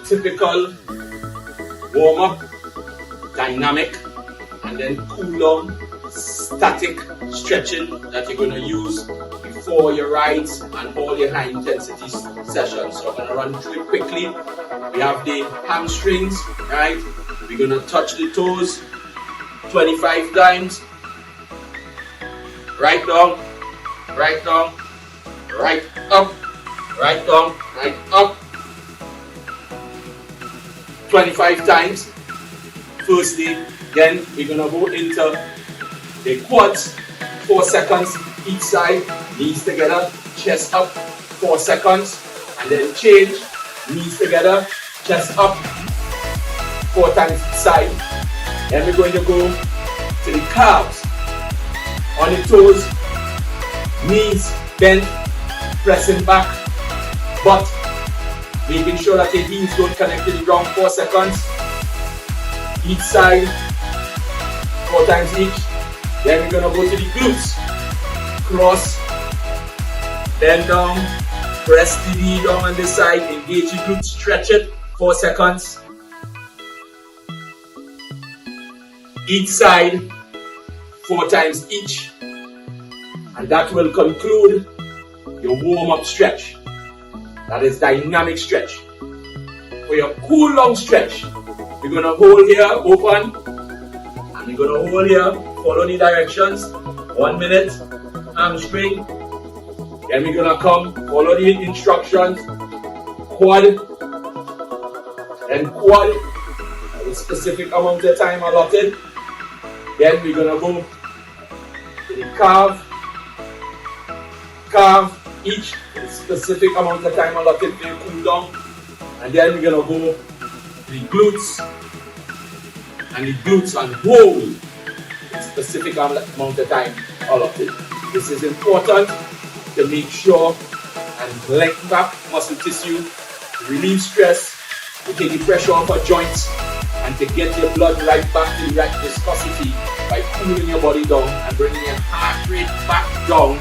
typical warm-up, dynamic, and then cool down, static stretching that you're going to use before your rides and all your high intensity sessions. So I'm going to run through it quickly. We have the hamstrings, right? We're going to touch the toes 25 times. Right down, right down, right up, right down, right up. 25 times. Firstly, then we're going to go into the quads, 4 seconds each side, knees together, chest up, 4 seconds, and then change, knees together, chest up, 4 times each side. Then we're going to go to the calves, on the toes, knees bent, pressing back, butt, making sure that your heels don't connect to the ground, 4 seconds, each side, 4 times each. Then we're going to go to the glutes. Cross, bend down, press the knee down on this side, engage the glutes, stretch it, 4 seconds. Each side, 4 times each. And that will conclude your warm-up stretch. That is dynamic stretch. For your cool down stretch, you're going to hold here, open, and you're going to hold here, follow the directions, 1 minute, hamstring, then we're going to come, follow the instructions, quad, and quad, a specific amount of time allotted, then we're going to go to the calf, each a specific amount of time allotted for your cool down, and then we're going to go to the glutes, and hold a specific amount of time allotted. This is important to make sure and lengthen up muscle tissue, to relieve stress, to take the pressure off our joints, and to get your blood right back to the right viscosity by cooling your body down and bringing your heart rate back down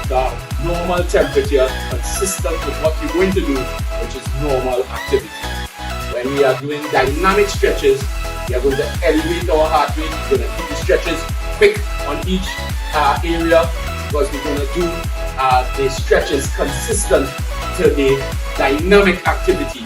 to normal temperature, consistent with what you're going to do, which is normal activity. When we are doing dynamic stretches, we are going to elevate our heart rate. We're going to keep the stretches quick on each area, because we're going to do the stretches consistent to the dynamic activity